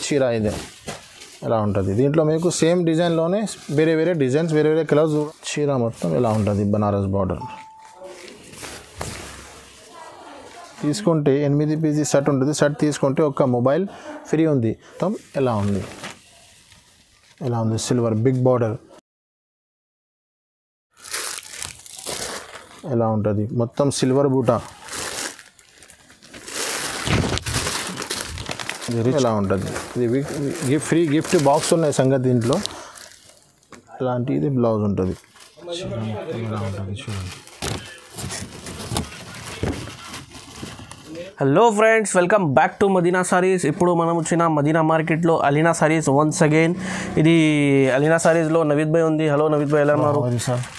చీర ఇదే ఇలా ఉంటుంది. దీంట్లో మీకు సేమ్ డిజైన్లోనే వేరే వేరే డిజైన్స్ వేరే వేరే కలర్స్. చీర మొత్తం ఇలా ఉంటుంది బనారస్ బార్డర్. తీసుకుంటే 8 పీసీ సెట్ ఉంటుంది. సెట్ తీసుకుంటే ఒక మొబైల్ ఫ్రీ ఉంది. మొత్తం ఎలా ఉంది సిల్వర్ బిగ్ బార్డర్ ఎలా ఉంటుంది మొత్తం సిల్వర్ బూటా ఎలా ఉంటుంది. ఇది ఫ్రీ గిఫ్ట్ బాక్స్ ఉన్నాయి సంగతి దీంట్లో. ఇలాంటి ఇది బ్లౌజ్ ఉంటుంది. ఎలా ఉంటుంది చూడండి. Hello friends, welcome back to Madina Sarees. ఇప్పుడు మనం వచ్చిన మదీనా మార్కెట్లో అలీనా సారీస్ వన్స్ అగైన్. ఇది అలీనా సారీస్లో నవీద్ భాయ్ ఉంది. హలో నవీద్ భాయ్, ఎలా ఉన్నారు?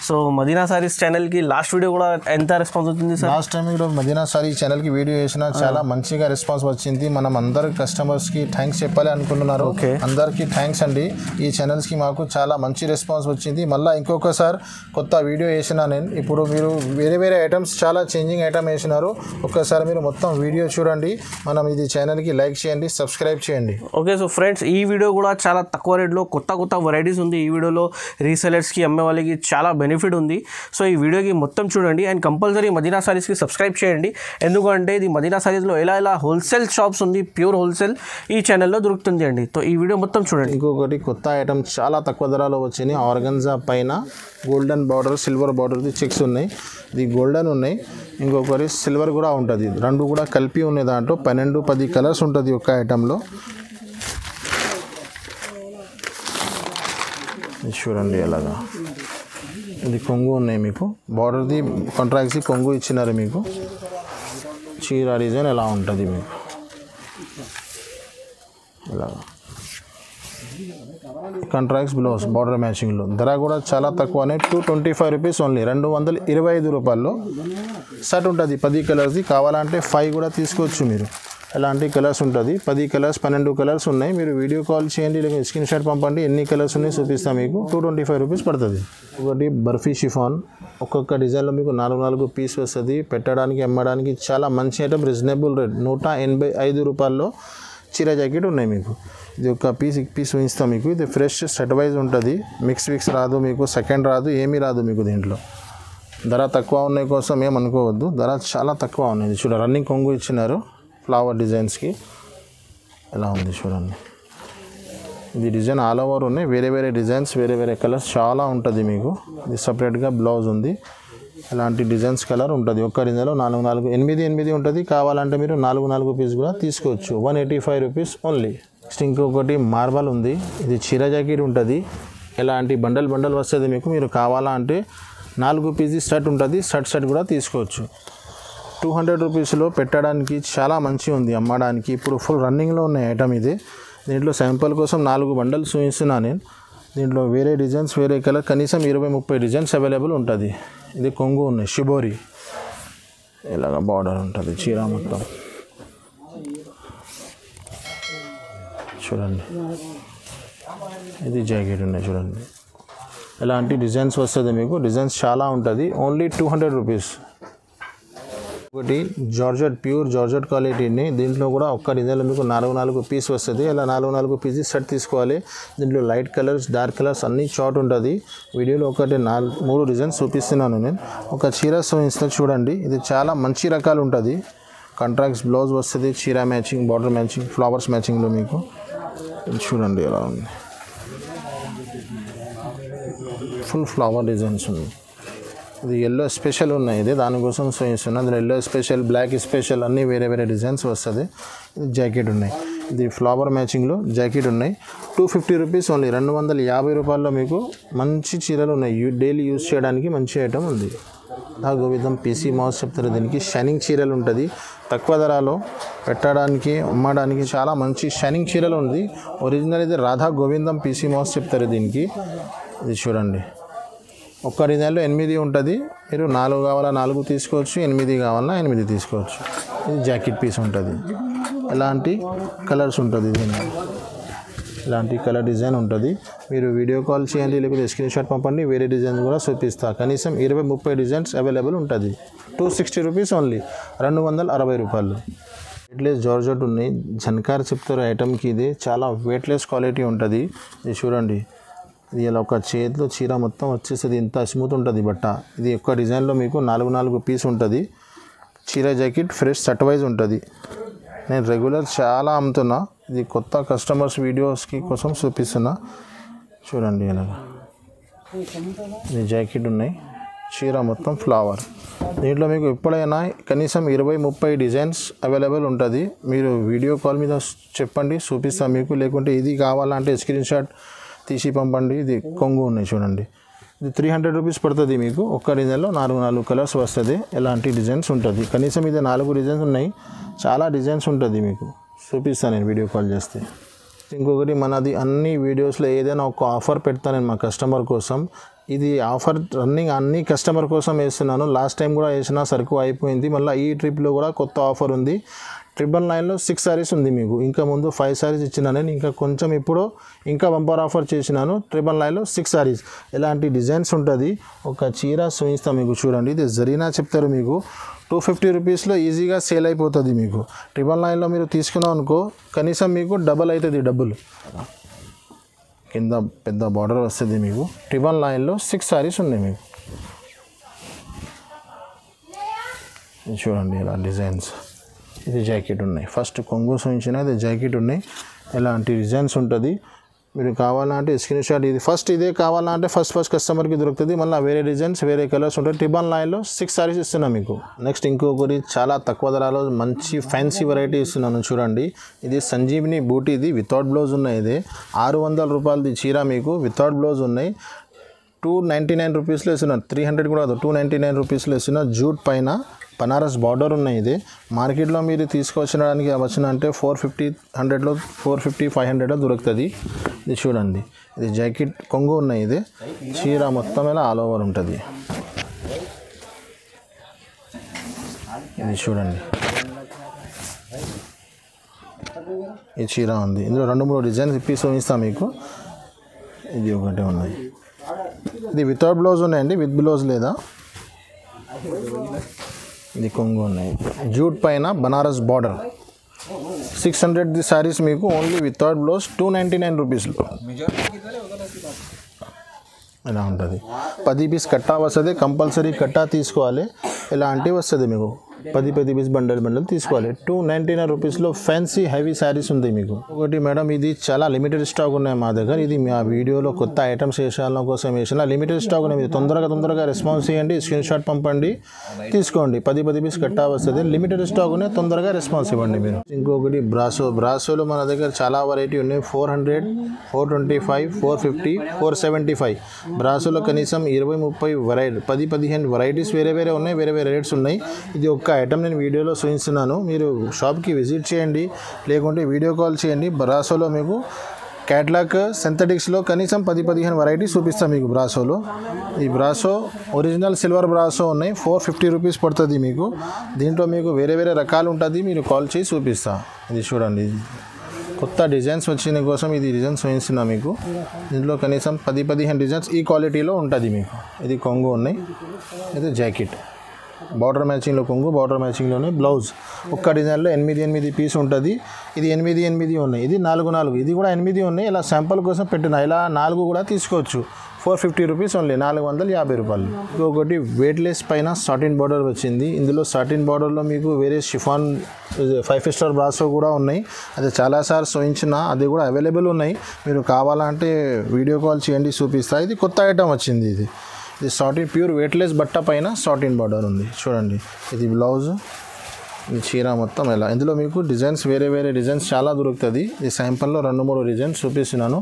సో మదీనా సారీస్ ఛానల్కి లాస్ట్ వీడియో కూడా ఎంత రెస్పాన్స్ వచ్చింది సార్? లాస్ట్ టైం కూడా మదీనా సారీ ఛానల్కి వీడియో చేసిన చాలా మంచిగా రెస్పాన్స్ వచ్చింది. మనం అందరి కస్టమర్స్కి థ్యాంక్స్ చెప్పాలి అనుకుంటున్నారు. ఓకే, అందరికీ థ్యాంక్స్ అండి. ఈ ఛానల్స్కి మాకు చాలా మంచి రెస్పాన్స్ వచ్చింది. మళ్ళీ ఇంకొకసారి కొత్త వీడియో వేసిన నేను. ఇప్పుడు మీరు వేరే వేరే ఐటమ్స్ చాలా చేంజింగ్ ఐటమ్ వేసినారు. ఒక్కసారి మీరు మొత్తం వీడియో చూడండి. మనం ఇది ఛానల్కి లైక్ చేయండి, సబ్స్క్రైబ్ చేయండి. ఓకే, సో ఫ్రెండ్స్ ఈ వీడియో కూడా చాలా తక్కువ రేట్లో కొత్త వెరైటీస్ ఉంది. ఈ వీడియోలో రీసెలర్స్కి అమ్మే వాళ్ళకి చాలా బెనిఫిట్ ఉంది. సో ఈ వీడియోకి మొత్తం చూడండి అండ్ కంపల్సరీ మదీనా సారీస్కి సబ్స్క్రైబ్ చేయండి. ఎందుకంటే ఇది మదీనా సారీస్లో ఎలా హోల్సేల్ షాప్స్ ఉంది, ప్యూర్ హోల్సేల్ ఈ ఛానల్లో దొరుకుతుంది అండి. సో ఈ వీడియో మొత్తం చూడండి. ఇంకొకటి కొత్త ఐటమ్ చాలా తక్కువ ధరలో వచ్చినాయి. ఆర్గన్జా పైన గోల్డెన్ బార్డర్ సిల్వర్ బార్డర్ది చెక్స్ ఉన్నాయి. ఇది గోల్డెన్ ఉన్నాయి, ఇంకొకటి సిల్వర్ కూడా ఉంటుంది. రెండు కూడా కలిపి ఉన్నాయి. దాంట్లో 12-10 కలర్స్ ఉంటుంది ఒక్క ఐటెంలో. చూడండి ఎలాగా. ఇది కొంగు ఉన్నాయి మీకు. బార్డర్ది కాంట్రాక్ట్స్కి కొంగు ఇచ్చినారు మీకు. చీర డిజైన్ ఎలా ఉంటుంది మీకు ఇలాగా. కాంట్రాక్ట్స్ బ్లౌజ్ బార్డర్ మ్యాచింగ్లో. ధర కూడా చాలా తక్కువనే, 225 రూపీస్ ఓన్లీ. 225 రూపాయల్లో సెట్ ఉంటుంది 10 కలర్స్ది. కావాలంటే 5 కూడా తీసుకోవచ్చు మీరు. ఎలాంటి కలర్స్ ఉంటుంది, 10 కలర్స్ 12 కలర్స్ ఉన్నాయి. మీరు వీడియో కాల్ చేయండి, లేకపోతే స్క్రీన్ షాట్ పంపండి. ఎన్ని కలర్స్ ఉన్నాయి చూపిస్తాం మీకు. 225 రూపీస్ పడుతుంది. ఒకటి బర్ఫీ షిఫాన్. ఒక్కొక్క డిజైన్లో మీకు 4 పీస్ వస్తుంది. పెట్టడానికి అమ్మడానికి చాలా మంచి ఐటమ్. Reasonable rate. 185 రూపాయల్లో చీర జాకెట్ ఉన్నాయి మీకు. ఇది ఒక పీస్ ఉంచుతాం మీకు. ఇది ఫ్రెష్ సెట్ వైజ్ ఉంటుంది. మిక్స్ రాదు మీకు, సెకండ్ రాదు, ఏమీ రాదు మీకు దీంట్లో. ధర తక్కువ ఉన్నాయి కోసం ఏమనుకోవద్దు, ధర చాలా తక్కువ ఉన్నాయి. చూడ రన్నింగ్ కొంగు ఇచ్చినారు ఫ్లవర్ డిజైన్స్కి. ఎలా ఉంది చూడండి. ఇది డిజైన్ ఆల్ ఓవర్ ఉన్నాయి. వేరే వేరే డిజైన్స్ వేరే వేరే కలర్స్ చాలా ఉంటుంది మీకు. ఇది సపరేట్గా బ్లౌజ్ ఉంది. ఇలాంటి డిజైన్స్ కలర్ ఉంటుంది. ఒక్క డిజైన్లో 8 ఉంటుంది. కావాలంటే మీరు 4 పీస్ కూడా తీసుకోవచ్చు. 185 రూపీస్ ఓన్లీ. నెక్స్ట్ ఇంకొకటి మార్బల్ ఉంది. ఇది చీర జాకెట్ ఉంటుంది. ఇలాంటి బండల్ వస్తుంది మీకు. మీరు కావాలంటే 4 పీసీ సెట్ ఉంటుంది. సెట్ కూడా తీసుకోవచ్చు. 200 రూపీస్లో పెట్టడానికి చాలా మంచి ఉంది అమ్మడానికి. ఇప్పుడు ఫుల్ రన్నింగ్లో ఉన్న ఐటమ్ ఇది. దీంట్లో శాంపుల్ కోసం 4 బండల్స్ చూపిస్తున్నాను నేను. దీంట్లో వేరే డిజైన్స్ వేరే కలర్ కనీసం 20-30 డిజైన్స్ అవైలబుల్ ఉంటుంది. ఇది కొంగు ఉన్నాయి షిబోరి. ఇలాగ బార్డర్ ఉంటుంది చీర మొత్తం. చూడండి ఇది జాకెట్ ఉన్నాయి చూడండి. ఇలాంటి డిజైన్స్ వస్తుంది మీకు. డిజైన్స్ చాలా ఉంటుంది. Only 200 rupees. ఒకటి జార్జెట్ ప్యూర్ జార్జెట్ క్వాలిటీని. దీంట్లో కూడా ఒక్క డిజైన్లో మీకు 4 పీస్ వస్తుంది. ఇలా 4 పీసెస్ సెట్ తీసుకోవాలి. దీంట్లో లైట్ కలర్స్ డార్క్ కలర్స్ అన్నీ షార్ట్ ఉంటుంది. వీడియోలో ఒకటి 3 డిజైన్స్ చూపిస్తున్నాను నేను. ఒక చీర చూపిస్తాను చూడండి. ఇది చాలా మంచి రకాలు ఉంటుంది. కాంట్రాక్ట్స్ బ్లౌజ్ వస్తుంది. చీర మ్యాచింగ్ బార్డర్ మ్యాచింగ్ ఫ్లవర్స్ మ్యాచింగ్లో మీకు. చూడండి ఎలా ఉంది. ఫుల్ ఫ్లవర్ డిజైన్స్ ఉంది. ఇది ఎల్లో స్పెషల్ ఉన్నాయి. ఇది దానికోసం చూపిస్తున్నాను. అందులో ఎల్లో స్పెషల్ బ్లాక్ స్పెషల్ అన్నీ వేరే వేరే డిజైన్స్ వస్తుంది. ఇది జాకెట్ ఉన్నాయి. ఇది ఫ్లవర్ మ్యాచింగ్లో జాకెట్ ఉన్నాయి. 250 రూపీస్ ఓన్లీ. 250 రూపాయల్లో మీకు మంచి చీరలు ఉన్నాయి. డైలీ యూజ్ చేయడానికి మంచి ఐటమ్ ఉంది. రాధా గోవిందం పీసీ మౌస్ చెప్తారు దీనికి. షైనింగ్ చీరలు ఉంటుంది. తక్కువ ధరలో పెట్టడానికి అమ్మడానికి చాలా మంచి షైనింగ్ చీరలు ఉంది. ఒరిజినల్ ఇది రాధా గోవిందం పీసీ మౌస్ చెప్తారు దీనికి. ఇది చూడండి. ఒక్క డిజైన్లో 8 ఉంటుంది. మీరు 4 కావాలా 4 తీసుకోవచ్చు, 8 కావాలా 8 తీసుకోవచ్చు. ఇది జాకెట్ పీస్ ఉంటుంది. ఎలాంటి కలర్స్ ఉంటుంది దీన్ని. ఇలాంటి కలర్ డిజైన్ ఉంటుంది. మీరు వీడియో కాల్ చేయండి, లేకపోతే స్క్రీన్ షాట్ పంపండి. వేరే డిజైన్స్ కూడా చూపిస్తా. కనీసం 20-30 డిజైన్స్ అవైలబుల్ ఉంటుంది. 260 రూపీస్ ఓన్లీ. 260 రూపాయలు. వెయిట్లెస్ జార్జెట్ ఉన్నాయి. జన్కార్ చెప్తారు ఐటమ్కి. ఇది చాలా వెయిట్లెస్ క్వాలిటీ ఉంటుంది. ఇది చూడండి, ఇది ఇలా ఒక చేతిలో చీర మొత్తం వచ్చేస్తుంది. ఇంత స్మూత్ ఉంటుంది బట్ట. ఇది ఒక్క డిజైన్లో మీకు 4 పీస్ ఉంటుంది. చీర జాకెట్ ఫ్రెష్ సెట్ వైజ్ ఉంటుంది. నేను రెగ్యులర్ చాలా అమ్ముతున్నా. ఇది కొత్త కస్టమర్స్ వీడియోస్కి కోసం చూపిస్తున్నా. చూడండి ఇలాగా ఇది జాకెట్ ఉన్నాయి. చీర మొత్తం ఫ్లవర్. దీంట్లో మీకు ఎప్పుడైనా కనీసం 20-30 డిజైన్స్ అవైలబుల్ ఉంటుంది. మీరు వీడియో కాల్ మీద చెప్పండి, చూపిస్తాం మీకు. లేకుంటే ఇది కావాలంటే స్క్రీన్ షాట్ తీసి పంపండి. ఇది కొంగు ఉన్నాయి చూడండి. ఇది 300 రూపీస్ పడుతుంది మీకు. ఒక్క డిజైన్లో 4 కలర్స్ వస్తుంది. ఎలాంటి డిజైన్స్ ఉంటుంది. కనీసం ఇది 4 డిజైన్స్ ఉన్నాయి. చాలా డిజైన్స్ ఉంటుంది మీకు. చూపిస్తాను నేను వీడియో కాల్ చేస్తే. ఇంకొకటి, మనది అన్ని వీడియోస్లో ఏదైనా ఒక ఆఫర్ పెడతాను నేను మా కస్టమర్ కోసం. ఇది ఆఫర్ రన్నింగ్ అన్ని కస్టమర్ కోసం వేస్తున్నాను. లాస్ట్ టైం కూడా వేసిన సరుకు అయిపోయింది. మళ్ళీ ఈ ట్రిప్లో కూడా కొత్త ఆఫర్ ఉంది. 999లో 6 సారీస్ ఉంది మీకు. ఇంకా ముందు 5 సారీస్ ఇచ్చినా నేను. ఇంకా కొంచెం ఇప్పుడు ఇంకా బంపర్ ఆఫర్ చేసినాను. 999లో 6 సారీస్. ఇలాంటి డిజైన్స్ ఉంటుంది. ఒక చీర చూపిస్తాం మీకు. చూడండి, ఇది జరీనా చెప్తారు మీకు. 250 రూపీస్లో ఈజీగా సేల్ అయిపోతుంది మీకు. 999లో మీరు తీసుకున్నాం అనుకో కనీసం మీకు డబల్ అవుతుంది. డబ్బులు కింద పెద్ద బార్డర్ వస్తుంది మీకు. 999లో 6 సారీస్ ఉన్నాయి మీకు. చూడండి ఇలా డిజైన్స్. ఇది జాకెట్ ఉన్నాయి. ఫస్ట్ కొంగు చూపించిన ఇది జాకెట్ ఉన్నాయి. ఇలాంటి డిజైన్స్ ఉంటుంది. మీరు కావాలంటే స్క్రీన్ షాట్. ఇది ఫస్ట్ ఇదే కావాలంటే ఫస్ట్ కస్టమర్కి దొరుకుతుంది. మళ్ళీ వేరే డిజైన్స్ వేరే కలర్స్ ఉంటాయి. 999లో 6 సారీస్ ఇస్తున్నాను మీకు. నెక్స్ట్ ఇంకొకటి చాలా తక్కువ ధరలో మంచి ఫ్యాన్సీ వెరైటీ ఇస్తున్నాను చూడండి. ఇది సంజీవిని బూటీ. ఇది వితౌట్ బ్లౌజ్ ఉన్నాయి. ఇది 600 రూపాయలది చీర మీకు వితౌట్ బ్లౌజ్ ఉన్నాయి. 299 రూపీస్లో ఇస్తున్నాను. 300 కూడా 299 రూపీస్లో ఇస్తున్నా. జూట్ పైన బనారస్ బార్డర్ ఉన్నాయి. ఇది మార్కెట్లో మీరు తీసుకొచ్చడానికి వచ్చినంటే 450-100లో 450-500లో దొరుకుతుంది. ఇది చూడండి, ఇది జాకెట్ కొంగు ఉన్నాయి. ఇది చీర మొత్తం ఇలా ఆల్ ఓవర్ ఉంటుంది. ఇది చూడండి, ఈ చీర ఉంది. ఇందులో 2-3 డిజైన్స్ ఇప్పి చూపిస్తాను మీకు. ఇది ఒకటే ఉన్నాయి. ఇది వితౌట్ బ్లౌజ్ ఉన్నాయండి. విత్ బ్లౌజ్ లేదా. ఇది కొంగు ఉన్నాయి. జూట్ పైన బనారస్ బార్డర్. 600 సారీస్ మీకు ఓన్లీ వితౌట్ బ్లౌజ్ 299 రూపీస్లో ఇలా ఉంటుంది. 10 పీస్ కట్టా వస్తుంది. కంపల్సరీ కట్టా తీసుకోవాలి. ఇలాంటివి వస్తుంది మీకు. 10 పీస్ బండల్ తీసుకోవాలి. 299 రూపీస్లో ఫ్యాన్సీ హెవీ శారీస్ ఉంది మీకు. ఒకటి మేడం, ఇది చాలా లిమిటెడ్ స్టాక్ ఉన్నాయి మా దగ్గర. ఇది మా వీడియోలో కొత్త ఐటమ్స్ వేసాల కోసం వేసిన లిమిటెడ్ స్టాక్ ఉన్నాయి. మీరు తొందరగా రెస్పాన్స్ చేయండి. స్క్రీన్ షాట్ పంపండి, తీసుకోండి. 10 పీస్ కట్టా వస్తుంది. లిమిటెడ్ స్టాక్ ఉన్నాయి. తొందరగా రెస్పాన్స్ ఇవ్వండి మీరు. ఇంకొకటి బ్రాసోలో మన దగ్గర చాలా వెరైటీ ఉన్నాయి. 400, 425, 450, 475. బ్రాసోలో కనీసం 20-30 వెరైటీ 10-15 వెరైటీస్ వేరే ఉన్నాయి. వేరే రేట్స్ ఉన్నాయి. ఇది ఒక ఐటమ్ నేను వీడియోలో చూపిస్తున్నాను. మీరు షాప్కి విజిట్ చేయండి, లేకుంటే వీడియో కాల్ చేయండి. బ్రాసోలో మీకు క్యాట్లాగ్ సింథటిక్స్లో కనీసం 10-15 వెరైటీస్ చూపిస్తాను మీకు. బ్రాసోలో ఈ బ్రాసో ఒరిజినల్ సిల్వర్ బ్రాసో ఉన్నాయి. 450 రూపీస్ పడుతుంది మీకు. దీంట్లో మీకు వేరే రకాలు ఉంటుంది. మీరు కాల్ చేసి చూపిస్తా. ఇది చూడండి, కొత్త డిజైన్స్ వచ్చిన కోసం ఇది డిజైన్స్ చూపిస్తున్నా మీకు. దీంట్లో కనీసం 10-15 డిజైన్స్ ఈ క్వాలిటీలో ఉంటుంది మీకు. ఇది కొంగు ఉన్నాయి. ఇది జాకెట్ బార్డర్ మ్యాచింగ్లో కొంగు, బార్డర్ మ్యాచింగ్లోనే బ్లౌజ్. ఒక్క డిజైన్లో 8 పీస్ ఉంటుంది. ఇది 8 ఉన్నాయి. ఇది 4. ఇది కూడా 8 ఉన్నాయి. ఇలా శాంపుల్ కోసం పెట్టిన. ఇలా 4 కూడా తీసుకోవచ్చు. 450 రూపీస్ ఓన్లీ, 450 రూపాయలు. ఇంకొకటి వెయిట్లెస్ పైన సాటిన్ బార్డర్ వచ్చింది. ఇందులో సాటిన్ బార్డర్లో మీకు వేరే షిఫాన్ 5 స్టార్ బ్రాసో కూడా ఉన్నాయి. అది చాలాసార్లు చూపించిన, అది కూడా అవైలబుల్ ఉన్నాయి. మీరు కావాలంటే వీడియో కాల్ చేయండి, చూపిస్తా. ఇది కొత్త ఐటమ్ వచ్చింది. ఇది సాటిన్ ప్యూర్ వెయిట్లెస్ బట్ట పైన సాటిన్ బార్డర్ ఉంది. చూడండి, ఇది బ్లౌజ్. ఈ చీర మొత్తం ఎలా. ఇందులో మీకు డిజైన్స్ వేరే డిజైన్స్ చాలా దొరుకుతుంది. ఈ శాంపుల్లో 2-3 డిజైన్స్ చూపిస్తున్నాను.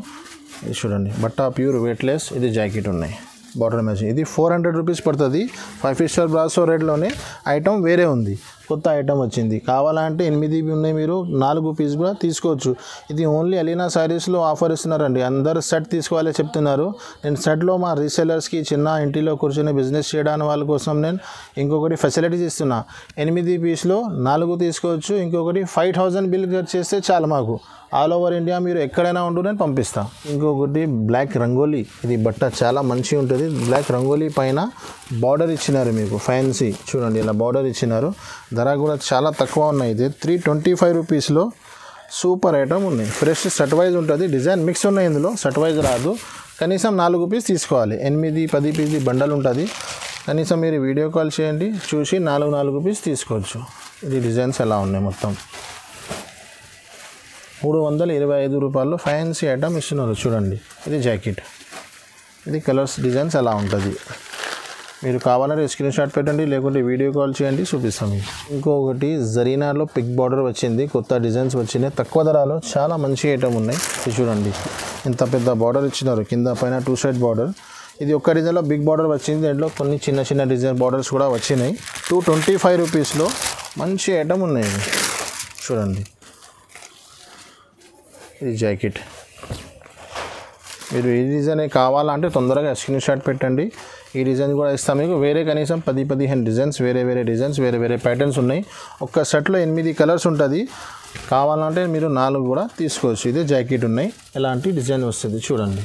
ఇది చూడండి, బట్ట ప్యూర్ వెయిట్లెస్. ఇది జాకెట్ ఉన్నాయి. Border matching. ఇది 400 రూపీస్ పడుతుంది. 5 స్టార్ బ్రాసో రేట్లోనే ఐటమ్ వేరే ఉంది. కొత్త ఐటమ్ వచ్చింది. కావాలంటే 8 ఉన్నాయి. మీరు 4 పీస్ కూడా తీసుకోవచ్చు. ఇది ఓన్లీ అలీనా శారీస్లో ఆఫర్ ఇస్తున్నారండి. అందరు సెట్ తీసుకోవాలని చెప్తున్నారు. నేను సెట్లో మా రీసెలర్స్కి చిన్న ఇంటిలో కూర్చొని బిజినెస్ చేయడానికి వాళ్ళ కోసం నేను ఇంకొకటి ఫెసిలిటీస్ ఇస్తున్నా. 8 పీస్లో 4 తీసుకోవచ్చు. ఇంకొకటి 5000 బిల్ చేస్తే చాలు మాకు. ఆల్ ఓవర్ ఇండియా మీరు ఎక్కడైనా ఉంటూ నేను పంపిస్తాను. ఇంకొకటి బ్లాక్ రంగోలీ. ఇది బట్ట చాలా మంచిగా ఉంటుంది. బ్లాక్ రంగోలీ పైన బార్డర్ ఇచ్చినారు మీకు. ఫ్యాన్సీ చూడండి, ఇలా బార్డర్ ఇచ్చినారు. ధర కూడా చాలా తక్కువ ఉన్నాయి. ఇది 325 రూపీస్లో సూపర్ ఐటమ్ ఉన్నాయి. ఫ్రెష్ సెట్ వైజ్ ఉంటుంది, డిజైన్ మిక్స్ ఉన్నాయి ఇందులో, సెట్ వైజ్ రాదు. కనీసం 4 పీస్ తీసుకోవాలి. 8-10 పీస్ బండల్ ఉంటుంది. కనీసం మీరు వీడియో కాల్ చేయండి, చూసి 4 పీస్ తీసుకోవచ్చు. ఇది డిజైన్స్ ఎలా ఉన్నాయి మొత్తం 325 రూపాయల్లో ఫ్యాన్సీ ఐటమ్ ఇస్తున్నారు చూడండి. ఇది జాకెట్, ఇది కలర్స్ డిజైన్స్ ఎలా ఉంటుంది. మీరు కావాలంటే స్క్రీన్ షాట్ పెట్టండి, లేకుంటే వీడియో కాల్ చేయండి, చూపిస్తాం మీకు. ఇంకొకటి జరీనాలో పిక్ బార్డర్ వచ్చింది, కొత్త డిజైన్స్ వచ్చినాయి, తక్కువ ధరలో చాలా మంచి ఐటమ్ ఉన్నాయి. ఇది చూడండి, ఇంత పెద్ద బార్డర్ ఇచ్చినారు, కింద పైన 2 సైడ్ బార్డర్. ఇది ఒక్క డిజైన్లో బిగ్ బార్డర్ వచ్చింది, దీంట్లో కొన్ని చిన్న చిన్న డిజైన్ బార్డర్స్ కూడా వచ్చినాయి. 225 రూపీస్లో మంచి ఐటమ్ ఉన్నాయి. ఇది చూడండి, ఇది జాకెట్. మీరు ఈ డిజైన్ కావాలంటే తొందరగా స్క్రీన్ షాట్ పెట్టండి, ఈ డిజైన్ కూడా ఇస్తాం మీకు. వేరే కనీసం 10-15 డిజైన్స్, వేరే డిజైన్స్, వేరే ప్యాటర్న్స్ ఉన్నాయి. ఒక్క సెట్లో 8 కలర్స్ ఉంటుంది. కావాలంటే మీరు 4 కూడా తీసుకోవచ్చు. ఇదే జాకెట్ ఉన్నాయి, ఎలాంటి డిజైన్ వస్తుంది చూడండి,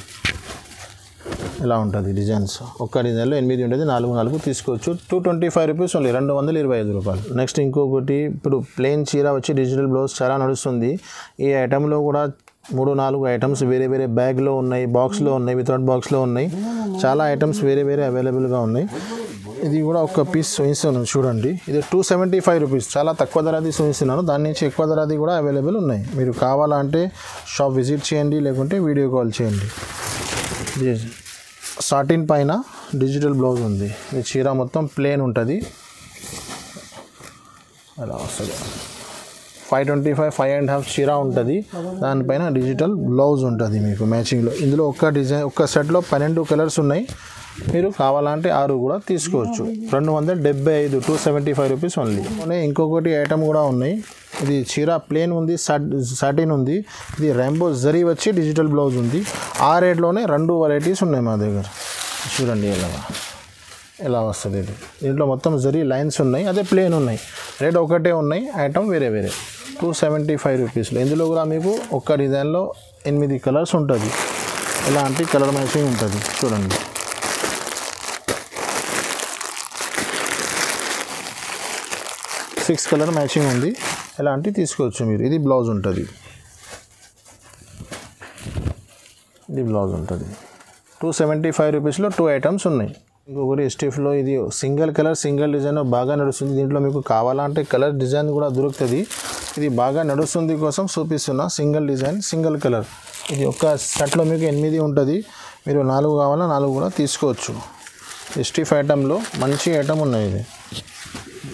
ఎలా ఉంటుంది డిజైన్స్. ఒక్క డిజైన్లో 8 ఉంటుంది, 4 తీసుకోవచ్చు. 225 రూపీస్ ఓన్లీ, 225 రూపాయలు. నెక్స్ట్ ఇంకొకటి, ఇప్పుడు ప్లెయిన్ చీర వచ్చి డిజిటల్ బ్లౌజ్ చాలా నడుస్తుంది. ఈ ఐటెంలో కూడా 3-4 ఐటమ్స్ వేరే బ్యాగ్లో ఉన్నాయి, బాక్స్లో ఉన్నాయి, వితౌట్ బాక్స్లో ఉన్నాయి. చాలా ఐటమ్స్ వేరే అవైలబుల్గా ఉన్నాయి. ఇది కూడా ఒక పీస్ చూపిస్తున్నాను చూడండి. ఇది 275 రూపీస్, చాలా తక్కువ ధరది చూపిస్తున్నాను. దాని నుంచి ఎక్కువ ధరది కూడా అవైలబుల్ ఉన్నాయి. మీరు కావాలంటే షాప్ విజిట్ చేయండి, లేకుంటే వీడియో కాల్ చేయండి. సాటిన్ పైన డిజిటల్ బ్లౌజ్ ఉంది. ఇది చీర మొత్తం ప్లేన్ ఉంటుంది, అలా వస్తుంది. 525, 5.5 చీర ఉంటుంది, దానిపైన డిజిటల్ బ్లౌజ్ ఉంటుంది మీకు మ్యాచింగ్లో. ఇందులో ఒక్క డిజైన్, ఒక్క సెట్లో 12 కలర్స్ ఉన్నాయి. మీరు కావాలంటే 6 కూడా తీసుకోవచ్చు. 275, 275 రూపీస్ ఓన్లీ. ఇంకొకటి ఐటమ్ కూడా ఉన్నాయి. ఇది చీర ప్లేన్ ఉంది, సాటిన్ ఉంది. ఇది రెయిన్బో జరీ వచ్చి డిజిటల్ బ్లౌజ్ ఉంది. ఆ రేట్లోనే 2 వెరైటీస్ ఉన్నాయి మా దగ్గర. చూడండి ఎలా వస్తుంది. ఇది దీంట్లో మొత్తం జరీ లైన్స్ ఉన్నాయి, అదే ప్లేన్ ఉన్నాయి. రేట్ ఒకటే ఉన్నాయి, ఐటమ్ వేరే 275 రూపీస్లో. ఇందులో కూడా మీకు ఒక్క డిజైన్లో 8 కలర్స్ ఉంటుంది, ఇలాంటి కలర్ మ్యాచింగ్ ఉంటుంది చూడండి. సిక్స్ కలర్ మ్యాచింగ్ ఉంది, ఇలాంటి తీసుకోవచ్చు మీరు. ఇది బ్లౌజ్ ఉంటుంది, ఇది బ్లౌజ్ ఉంటుంది. 275 రూపీస్లో 2 ఐటమ్స్ ఉన్నాయి. ఇంకొకటి స్టిఫ్లో ఇది సింగిల్ కలర్ సింగిల్ డిజైన్ బాగా నడుస్తుంది. దీంట్లో మీకు కావాలంటే కలర్ డిజైన్ కూడా దొరుకుతుంది. ఇది బాగా నడుస్తుంది కోసం చూపిస్తున్నా. Single design single colour. ఇది ఒక్క సెట్లో మీకు 8 ఉంటుంది. మీరు 4 కావాలా 4 కూడా తీసుకోవచ్చు. స్టిఫ్ ఐటెంలో మంచి ఐటమ్ ఉన్నాయి. ఇది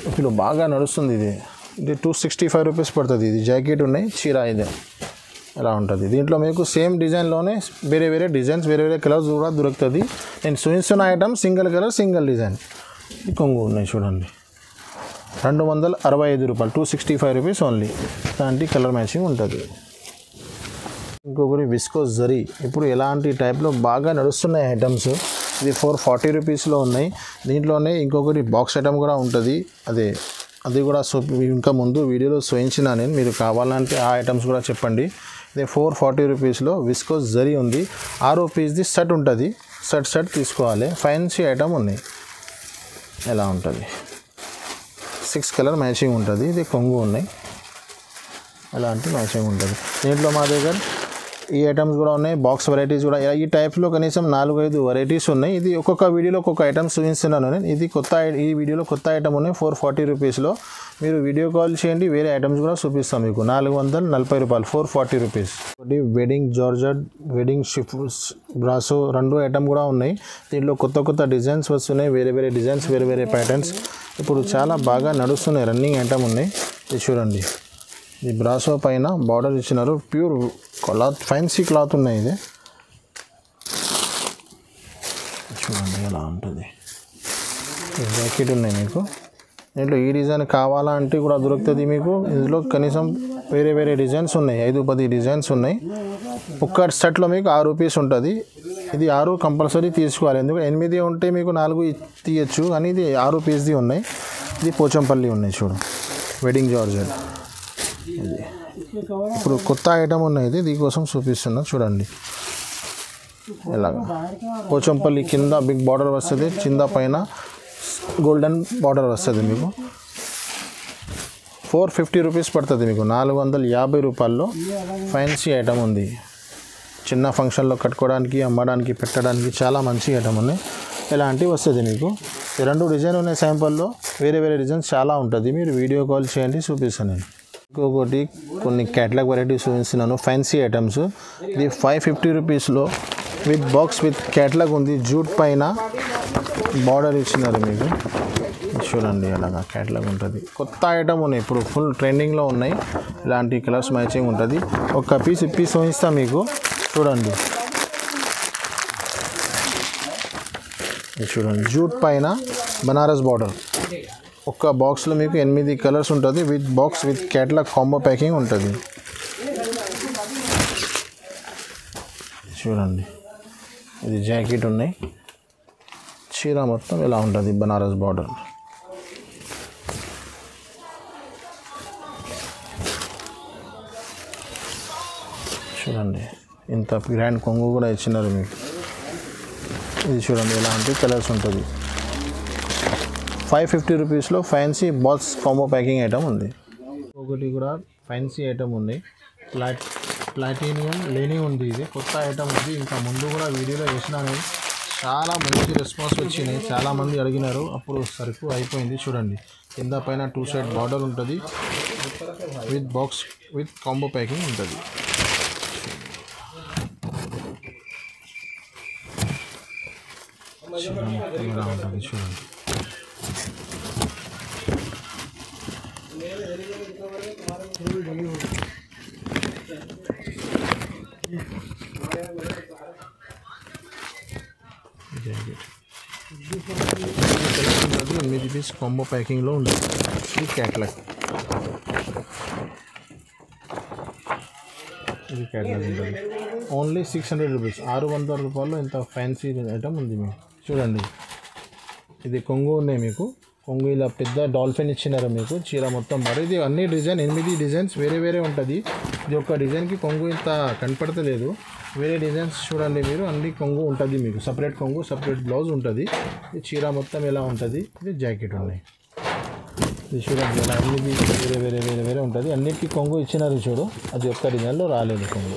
ఇప్పుడు బాగా నడుస్తుంది. ఇది 265 రూపీస్ పడుతుంది. ఇది జాకెట్ ఉన్నాయి, చీర ఇదే ఎలా ఉంటుంది. దీంట్లో మీకు సేమ్ డిజైన్లోనే వేరే డిజైన్స్ వేరే కలర్స్ కూడా దొరుకుతుంది. నేను చూపిస్తున్న item single colour single design. ఈ కొంగు ఉన్నాయి చూడండి, 265 రూపాయలు, 265 రూపీస్ ఓన్లీ. దాంట్లో కలర్ మ్యాచింగ్ ఉంటుంది. ఇంకొకటి విస్కోస్ జరీ, ఇప్పుడు ఎలాంటి టైప్లో బాగా నడుస్తున్నాయి ఐటమ్స్. ఇది 440 రూపీస్లో ఉన్నాయి. దీంట్లోనే ఇంకొకటి బాక్స్ ఐటమ్ కూడా ఉంటుంది. అది కూడా ఇంకా ముందు వీడియోలో చూపించిన నేను. మీరు కావాలంటే ఆ ఐటమ్స్ కూడా చెప్పండి. ఇది 440 రూపీస్లో విస్కోస్ జరీ ఉంది. 6 పీస్ది సెట్ ఉంటుంది. సెట్ తీసుకోవాలి. ఫ్యాన్సీ ఐటమ్ ఉన్నాయి, ఎలా ఉంటుంది. 6 కలర్ మ్యాచింగ్ ఉంటుంది. ఇది కొంగు ఉన్నాయి, ఎలాంటి మ్యాచింగ్ ఉంటుంది. దీంట్లో మా దగ్గర ఈ ఐటమ్స్ కూడా ఉన్నాయి, బాక్స్ వెరైటీస్ కూడా. ఈ టైప్లో కనీసం 4-5 వెరైటీస్ ఉన్నాయి. ఇది ఒక్కొక్క వీడియోలో ఒక్కొక్క ఐటమ్స్ చూపిస్తున్నాను నేను. ఇది ఈ వీడియోలో కొత్త ఐటమ్ ఉన్నాయి 440 రూపీస్లో. మీరు వీడియో కాల్ చేయండి, వేరే ఐటమ్స్ కూడా చూపిస్తాం మీకు. 440 రూపాయలు, 440 రూపీస్. ఒకటి wedding georgette, wedding chiffon brasso 2 item కూడా ఉన్నాయి. దీంట్లో కొత్త డిజైన్స్ వస్తున్నాయి, వేరే డిజైన్స్ వేరే ప్యాటర్న్స్. ఇప్పుడు చాలా బాగా నడుస్తున్నాయి, రన్నింగ్ ఐటమ్ ఉన్నాయి. ఇది చూడండి, ఈ బ్రాసో పైన బార్డర్ ఇచ్చినారు. ప్యూర్ క్లాత్, ఫ్యాన్సీ క్లాత్ ఉన్నాయి. ఇది చూడండి ఎలా ఉంటుంది. జాకెట్ ఉన్నాయి మీకు. దీంట్లో ఈ డిజైన్ కావాలంటే కూడా దొరుకుతుంది మీకు. ఇందులో కనీసం వేరే డిజైన్స్ ఉన్నాయి, 5-10 డిజైన్స్ ఉన్నాయి. ఒక్క సెట్లో మీకు 6 పీస్ ఉంటుంది. ఇది 6 కంపల్సరీ తీసుకోవాలి, ఎందుకంటే 8 ఉంటే మీకు 4 తీయచ్చు, కానీ ఇది 6 పీస్ది ఉన్నాయి. ఇది పోచంపల్లి ఉన్నాయి చూడు, వెడ్డింగ్ జార్జెట్. ఇది ఇప్పుడు కొత్త ఐటమ్ ఉన్నాయి. ఇది దీనికోసం చూపిస్తున్నా చూడండి. ఇలాగ పోచంపల్లి కింద బిగ్ బార్డర్ వస్తుంది, కింద పైన గోల్డెన్ బార్డర్ వస్తుంది మీకు. 450 రూపీస్ పడుతుంది మీకు. 450 రూపాయల్లో ఫ్యాన్సీ ఐటమ్ ఉంది. చిన్న ఫంక్షన్లో కట్టుకోవడానికి, అమ్మడానికి, పెట్టడానికి చాలా మంచి ఐటమ్ ఉన్నాయి. ఇలాంటివి వస్తుంది మీకు. ఈ 2 డిజైన్ ఉన్నాయి శాంపుల్లో. వేరే వేరే డిజైన్స్ చాలా ఉంటుంది. మీరు వీడియో కాల్ చేయండి, చూపిస్తాను నేను. ఇంకొకటి కొన్ని క్యాటలాగ్ వెరైటీస్ చూపిస్తున్నాను, ఫ్యాన్సీ ఐటమ్స్. ఇది 550 రూపీస్లో విత్ బాక్స్ విత్ క్యాటలాగ్ ఉంది. జూట్ పైన బార్డర్ ఇచ్చినారు మీకు. చూడండి అలాగా క్యాటలాగ్ ఉంటుంది. కొత్త ఐటమ్ ఉన్నాయి, ఇప్పుడు ఫుల్ ట్రెండింగ్లో ఉన్నాయి. ఇలాంటి కలర్స్ మ్యాచింగ్ ఉంటుంది. ఒక పీస్ చూపిస్తాం మీకు. చూడండి, చూడండి జూట్ పైన బనారస్ బార్డర్. ఒక్క బాక్స్లో మీకు 8 కలర్స్ ఉంటుంది. With box with catalogue combo packing ఉంటుంది. చూడండి, ఇది జాకెట్ ఉన్నాయి. చీర మొత్తం ఇలా ఉంటుంది, బనారస్ బార్డర్. చూడండి, ఇంత గ్రాండ్ కొంగు కూడా ఇచ్చినారు మీకు. ఇది చూడండి ఇలాంటి కలర్స్ ఉంటుంది. 550 రూపీస్లో fancy box combo packing item ఉంది. ఒకటి కూడా ఫ్యాన్సీ ఐటమ్ ఉంది. ప్లాటినియం లేని ఉంది. ఇది కొత్త ఐటమ్ ఉంది. ఇంకా ముందు కూడా వీడియోలో వేసినాను. చాలా మంచి రెస్పాన్స్ వచ్చినాయి. చాలామంది అడిగినారు, అప్పుడు సరుకు అయిపోయింది. చూడండి, కింద పైన 2 సైడ్ బార్డర్ ఉంటుంది. With box with combo packing ఉంటుంది. ఇలా ఉంటుంది చూడండి. ఉంటుంది 8 పీస్ కాంబో ప్యాకింగ్లో ఉంటుంది. ఇది క్యాటలాగ్. ఇది క్యాటలాగ్ ఉంటుంది. Only 600 rupees. 600 రూపాయల్లో ఇంత ఫ్యాన్సీ ఐటమ్ ఉంది మీకు. చూడండి, ఇది కొంగు ఉన్నాయి మీకు. కొంగు ఇలా పెద్ద డాల్ఫిన్ ఇచ్చినారు మీకు. చీర మొత్తం మరి ఇది అన్ని డిజైన్ 8 డిజైన్స్ వేరే వేరే ఉంటుంది. ఇది ఒక డిజైన్కి కొంగు ఇంత కనపడతలేదు. వేరే డిజైన్స్ చూడండి మీరు. అన్ని కొంగు ఉంటుంది మీకు. సపరేట్ కొంగు, సపరేట్ బ్లౌజ్ ఉంటుంది. ఈ చీర మొత్తం ఎలా ఉంటుంది. ఇది జాకెట్ ఉన్నాయి. ఇది చూడండి ఇలా 8 వేరే వేరే వేరే వేరే ఉంటుంది. అన్నిటికీ కొంగు ఇచ్చినారు చూడు. అది ఒక్క డిజైన్లో రాలేదు కొంగు.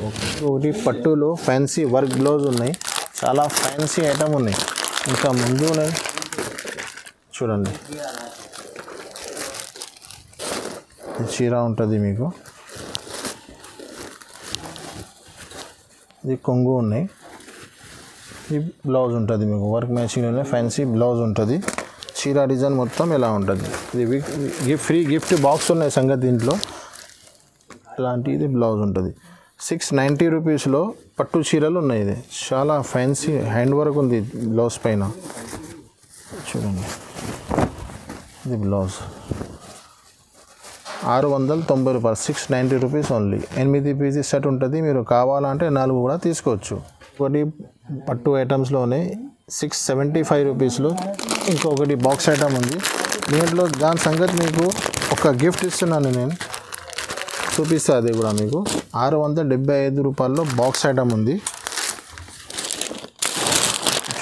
ఒకటి పట్టులో ఫ్యాన్సీ వర్క్ బ్లౌజ్ ఉన్నాయి. చాలా ఫ్యాన్సీ ఐటమ్ ఉన్నాయి. ఇంకా ముందు ఉన్నాయి చూడండి. చీర ఉంటుంది మీకు. ఇది కొంగు ఉన్నాయి. ఈ బ్లౌజ్ ఉంటుంది మీకు. వర్క్ మ్యాచింగ్లోనే ఫ్యాన్సీ బ్లౌజ్ ఉంటుంది. చీర డిజైన్ మొత్తం ఇలా ఉంటుంది. ఇది ఫ్రీ గిఫ్ట్ బాక్స్ ఉన్నాయి సంగతి దీంట్లో. ఇలాంటి ఇది బ్లౌజ్ ఉంటుంది. 690 రూపీస్లో పట్టు చీరలు ఉన్నాయి. ఇది చాలా ఫ్యాన్సీ హ్యాండ్ వర్క్ ఉంది బ్లౌజ్ పైన. చూడండి, ఇది బ్లౌజ్ 690 రూపాయలు. 690 రూపీస్ ఓన్లీ. 8 పీసెస్ సెట్ ఉంటుంది. మీరు కావాలంటే 4 కూడా తీసుకోవచ్చు. ఒకటి పట్టు ఐటమ్స్లోనే 675 రూపీస్లో ఇంకొకటి బాక్స్ ఐటమ్ ఉంది. దీంట్లో దాని సంగతి మీకు ఒక గిఫ్ట్ ఇస్తున్నాను నేను, చూపిస్తా. అది కూడా మీకు 675 రూపాయల్లో బాక్స్ ఐటమ్ ఉంది.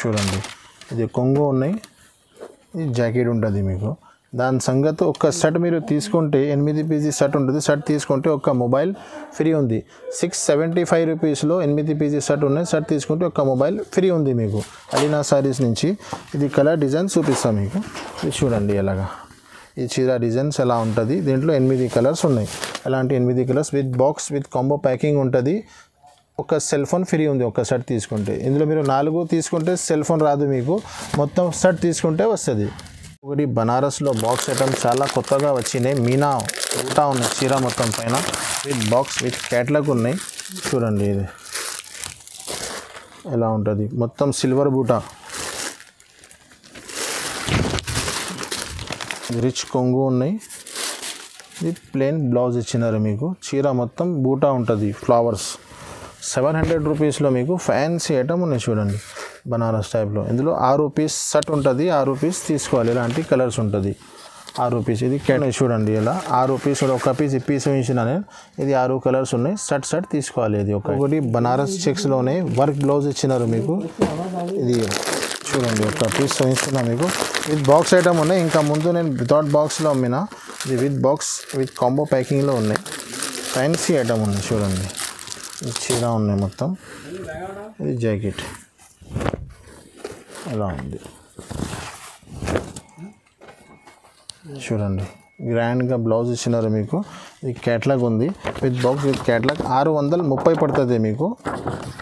చూడండి, ఇది కొంగు ఉన్నాయి. ఇది జాకెట్ ఉంటుంది మీకు. దాని సంగతి ఒక సెట్ మీరు తీసుకుంటే 8 పీసీ సెట్ ఉంటుంది. సెట్ తీసుకుంటే ఒక మొబైల్ ఫ్రీ ఉంది. 675 రూపీస్లో 8 పీసీ సెట్ ఉన్నాయి. సెట్ తీసుకుంటే ఒక మొబైల్ ఫ్రీ ఉంది మీకు అలీనా సారీస్ నుంచి. ఇది కలర్ డిజైన్ చూపిస్తాం మీకు. ఇది చూడండి ఎలాగా. ఈ చీర డిజైన్స్ ఎలా ఉంటుంది. దీంట్లో 8 కలర్స్ ఉన్నాయి. అలాంటి 8 colours with box with combo packing ఉంటుంది. ఒక సెల్ ఫోన్ ఫ్రీ ఉంది ఒక సెట్ తీసుకుంటే. ఇందులో మీరు 4 తీసుకుంటే సెల్ ఫోన్ రాదు మీకు. మొత్తం సెట్ తీసుకుంటే వస్తుంది. ఒకటి బనారస్లో బాక్స్ ఐటమ్ చాలా కొత్తగా వచ్చినాయి. మీనా బూటా ఉన్నాయి చీర మొత్తం పైన. విత్ బాక్స్ విత్ క్యాటలాగ్ ఉన్నాయి. చూడండి, ఇది ఎలా ఉంటుంది. మొత్తం సిల్వర్ బూటా. రిచ్ కొంగు ఉన్నాయి. ఇది ప్లెయిన్ బ్లౌజ్ ఇచ్చినారు మీకు. చీర మొత్తం బూటా ఉంటుంది, ఫ్లవర్స్. 700 రూపీస్లో మీకు ఫ్యాన్సీ ఐటమ్ ఉన్నాయి. చూడండి, బనారస్ టైప్లో. ఇందులో 6 పీస్ సెట్ ఉంటుంది. 6 పీస్ తీసుకోవాలి. ఇలాంటి కలర్స్ ఉంటుంది. 6 పీస్. ఇది చూడండి ఇలా 6 పీస్. ఒక పీస్ ఇచ్చిన నేను. ఇది 6 కలర్స్ ఉన్నాయి. సెట్ తీసుకోవాలి. ఇది ఒకటి బనారస్ చెక్స్లోనే వర్క్ బ్లౌజ్ ఇచ్చినారు మీకు. ఇది చూడండి ఒక పీస్ చూపిస్తున్నా మీకు. విత్ బాక్స్ ఐటమ్ ఉన్నాయి. ఇంకా ముందు నేను వితౌట్ బాక్స్లో అమ్మిన, ఇది విత్ బాక్స్ విత్ కాంబో ప్యాకింగ్లో ఉన్నాయి. ఫ్యాన్సీ ఐటమ్ ఉన్నాయి చూడండి. ఇది చీర ఉన్నాయి మొత్తం. ఇది జాకెట్ ఎలా ఉంది చూడండి. గ్రాండ్గా బ్లౌజ్ ఇచ్చినారు మీకు. ఇది క్యాట్లాగ్ ఉంది విత్ బాక్స్ విత్ క్యాట్లాగ్. 630 పడుతుంది మీకు.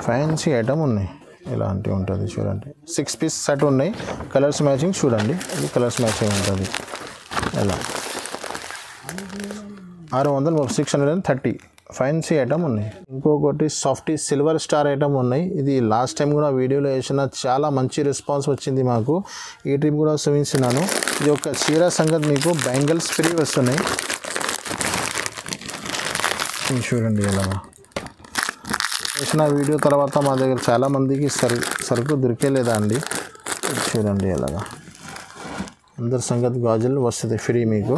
ఫ్యాన్సీ ఐటమ్ ఉన్నాయి. ఇలాంటివి ఉంటుంది చూడండి. 6 పీస్ సెట్ ఉన్నాయి. కలర్స్ మ్యాచింగ్ చూడండి. ఇది కలర్స్ మ్యాచింగ్ ఉంటుంది. ఎలా 630 ఫ్యాన్సీ ఐటమ్ ఉన్నాయి. ఇంకొకటి సాఫ్టీ సిల్వర్ స్టార్ ఐటమ్ ఉన్నాయి. ఇది లాస్ట్ టైం కూడా వీడియోలో వేసిన, చాలా మంచి రెస్పాన్స్ వచ్చింది మాకు. ఈ ట్రిప్ కూడా చూపించినాను. ఇది ఒక చీర సంగతి మీకు బ్యాంగిల్స్ ఫ్రీ వస్తున్నాయి చూడండి. ఎలా వేసిన వీడియో తర్వాత మా దగ్గర చాలామందికి సరుకు దొరికేలేదా అండి. చూడండి ఎలాగా అందరి సంగతి గాజులు వస్తుంది ఫ్రీ మీకు.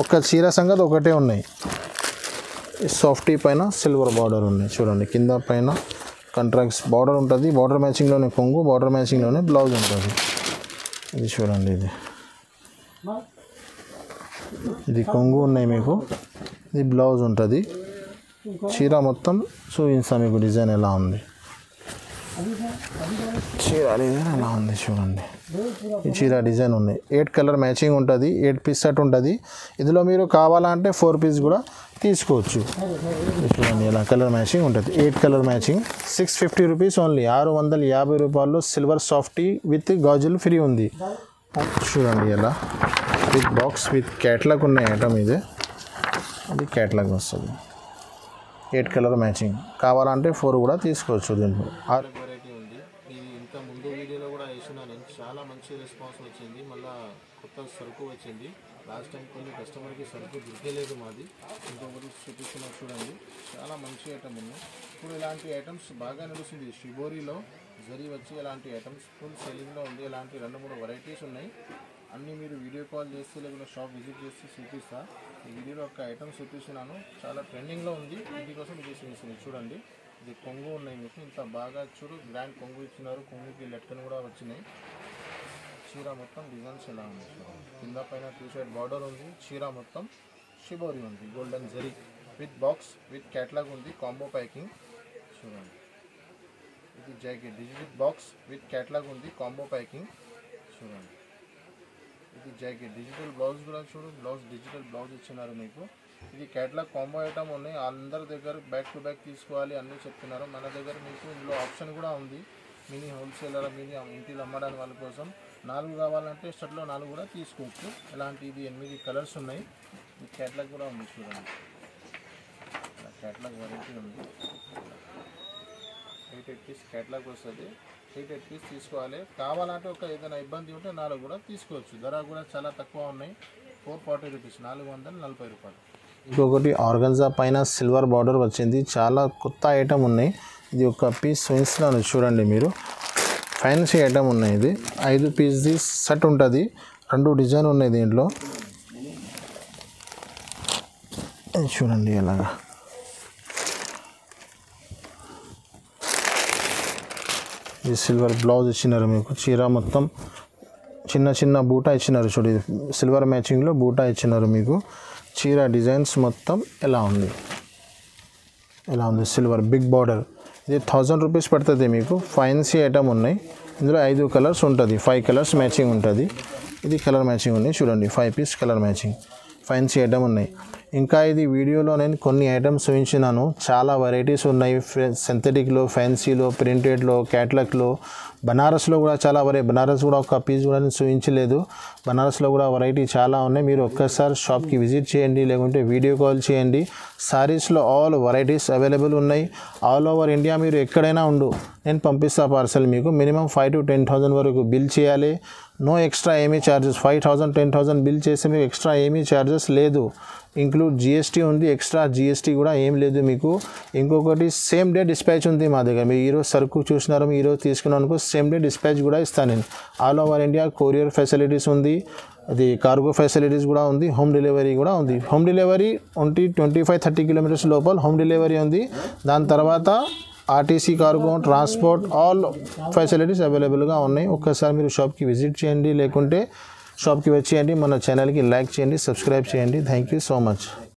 ఒక చీర సంగతి ఒకటే ఉన్నాయి. సాఫ్టీ పైన సిల్వర్ బార్డర్ ఉన్నాయి చూడండి. కింద పైన కంట్రాక్ట్స్ బార్డర్ ఉంటుంది. బార్డర్ మ్యాచింగ్లోనే కొంగు, బార్డర్ మ్యాచింగ్లోనే బ్లౌజ్ ఉంటుంది. ఇది చూడండి. ఇది కొంగు ఉన్నాయి మీకు. ఇది బ్లౌజ్ ఉంటుంది. చీర మొత్తం చూపిస్తా మీకు డిజైన్ ఎలా ఉంది. చీర డిజైన్ ఎలా ఉంది చూడండి. ఈ చీర డిజైన్ ఉన్నాయి. 8 కలర్ మ్యాచింగ్ ఉంటుంది. 8 పీస్ సెట్ ఉంటుంది. ఇందులో మీరు కావాలంటే 4 పీస్ కూడా తీసుకోవచ్చు చూడండి. ఇలా కలర్ మ్యాచింగ్ ఉంటుంది. 8 కలర్ మ్యాచింగ్. 650 rupees only. 650 రూపాయల్లో సిల్వర్ సాఫ్టీ విత్ గాజులు ఫ్రీ ఉంది చూడండి. ఎలా విత్ బాక్స్ విత్ క్యాట్లాగ్ ఉన్నాయి ఐటమ్. ఇది క్యాట్లాగ్ వస్తుంది. 8 కలర్ మ్యాచింగ్. కావాలంటే 4 కూడా తీసుకోవచ్చు. దీంట్లో వెరైటీ ఉంది. ఇది ఇంత ముందు వీడియోలో కూడా వేసిన నేను. చాలా మంచి రెస్పాన్స్ వచ్చింది. మళ్ళీ కొత్త సరుకు వచ్చింది. లాస్ట్ టైం కొన్ని కస్టమర్కి సరుకు దొరికేలేదు మాది. ఇంకొకటి చూపిస్తున్నా చూడండి. చాలా మంచి ఐటమ్ ఉన్నాయి. ఇప్పుడు ఇలాంటి ఐటమ్స్ బాగా నడుస్తుంది. షిబోరీలో జరీ వచ్చి ఇలాంటి ఐటమ్స్ ఫుల్ సెల్లింగ్లో ఉంది. ఇలాంటి 2-3 వెరైటీస్ ఉన్నాయి. అన్నీ మీరు వీడియో కాల్ చేస్తే లేకపోతే షాప్ విజిట్ చేస్తే చూపిస్తా. ఈ వీడియోలో ఒక ఐటమ్ చూపిస్తున్నాను. చాలా ట్రెండింగ్లో ఉంది. ఇందుకోసం ఇది చూపిస్తుంది చూడండి. ఇది కొంగు ఉన్నాయి మీకు. ఇంత బాగా చూడు గ్రాండ్ కొంగు ఇచ్చినారు. కొంగుకి లెక్కలు కూడా వచ్చినాయి. చీర మొత్తం డిజైన్స్ ఎలా ఉంది చూడండి. కింద పైన 2 సైడ్ బార్డర్ ఉంది. చీర మొత్తం షిబోరీ ఉంది. Golden zari with box with catalogue ఉంది. కాంబో ప్యాకింగ్ చూడండి. ఇది jacket with box with catalogue ఉంది. కాంబో ప్యాకింగ్ చూడండి. ఇది జాకెట్ డిజిటల్ బ్లౌజ్ కూడా చూడు. బ్లౌజ్ డిజిటల్ బ్లౌజ్ ఇచ్చినారు మీకు. ఇది క్యాట్లాగ్ కాంబో ఐటమ్ ఉన్నాయి. అందరి దగ్గర బ్యాక్ టు బ్యాక్ తీసుకోవాలి అన్నీ చెప్తున్నారు. మన దగ్గర మీకు ఇందులో ఆప్షన్ కూడా ఉంది. మినీ హోల్సేలర్, మినీ ఇంటిలో అమ్మడానికి వాళ్ళ కోసం 4 కావాలంటే షర్ట్లో 4 కూడా తీసుకోవచ్చు. ఇలాంటి ఇది 8 కలర్స్ ఉన్నాయి. ఈ క్యాట్లాగ్ కూడా ఉంది చూడండి. క్యాట్లాగ్ వెరైటీ ఉంది. 8 పీస్ క్యాట్లాగ్ వస్తుంది. 8 పీస్ తీసుకోవాలి. కావాలంటే ఒక ఏదైనా ఇబ్బంది ఉంటే 4 కూడా తీసుకోవచ్చు. ధర కూడా చాలా తక్కువ ఉన్నాయి. 440 రూపీస్, 440 రూపాయలు. ఇంకొకటి ఆర్గన్జా పైన సిల్వర్ బార్డర్ వచ్చింది. చాలా కొత్త ఐటమ్ ఉన్నాయి. ఇది ఒక పీస్ చూపిస్తున్నాను చూడండి మీరు. ఫ్యాన్సీ ఐటమ్ ఉన్నాయి. ఇది 5 పీస్ది సెట్ ఉంటుంది. 2 డిజైన్ ఉన్నాయి దీంట్లో. చూడండి ఎలాగా ఇది సిల్వర్ బ్లౌజ్ ఇచ్చినారు మీకు. చీర మొత్తం చిన్న చిన్న బూటా ఇచ్చినారు చూడు. ఇది సిల్వర్ మ్యాచింగ్లో బూటా ఇచ్చినారు మీకు. చీర డిజైన్స్ మొత్తం ఎలా ఉంది సిల్వర్ బిగ్ బార్డర్. ఇది 1000 రూపీస్ పడుతుంది మీకు. ఫ్యాన్సీ ఐటమ్ ఉన్నాయి. ఇందులో 5 కలర్స్ ఉంటుంది. 5 కలర్స్ మ్యాచింగ్ ఉంటుంది. ఇది కలర్ మ్యాచింగ్ ఉన్నాయి చూడండి. 5 piece colour matching fancy item ఉన్నాయి. ఇంకా ఇది వీడియోలో నేను కొన్ని ఐటమ్స్ చూపించినాను. చాలా వెరైటీస్ ఉన్నాయి. సింథటిక్లో, ఫ్యాన్సీలో, ప్రింటెడ్లో, క్యాట్లాగ్లో, బనారస్లో కూడా చాలా బనారస్ కూడా ఒక పీస్ కూడా నేను చూపించలేదు. బనారస్లో కూడా వెరైటీ చాలా ఉన్నాయి. మీరు ఒక్కసారి షాప్కి విజిట్ చేయండి, లేకుంటే వీడియో కాల్ చేయండి. సారీస్లో ఆల్ వెరైటీస్ అవైలబుల్ ఉన్నాయి. ఆల్ ఓవర్ ఇండియా మీరు ఎక్కడైనా ఉండు, నేను పంపిస్తా పార్సల్ మీకు. మినిమం 5,000 to 10,000 వరకు బిల్ చేయాలి. నో ఎక్స్ట్రా ఏమీ ఛార్జెస్. 5,000 10,000 బిల్ చేస్తే మీకు ఎక్స్ట్రా ఏమీ ఛార్జెస్ లేదు. ఇంక్లూడ్ జిఎస్టీ ఉంది. ఎక్స్ట్రా జిఎస్టీ కూడా ఏం లేదు మీకు. ఇంకొకటి సేమ్ డే డిస్పాచ్ ఉంది మా దగ్గర. మీరు ఈరోజు సరుకు చూసినారు, ఈరోజు తీసుకున్నాను, సేమ్ డే డిస్పాచ్ కూడా ఇస్తాను నేను. All over India courier facilities ఉంది. అది కార్గో ఫెసిలిటీస్ కూడా ఉంది. హోమ్ డెలివరీ కూడా ఉంది. హోమ్ డెలివరీ 25-30 కిలోమీటర్స్ లోపల హోమ్ డెలివరీ ఉంది. దాని తర్వాత RTC cargo transport all facilities అవైలబుల్గా ఉన్నాయి. ఒక్కసారి మీరు షాప్కి విజిట్ చేయండి, లేకుంటే షాప్కి వచ్చేయండి. మన ఛానల్కి లైక్ చేయండి, సబ్స్క్రైబ్ చేయండి. Thank you so much.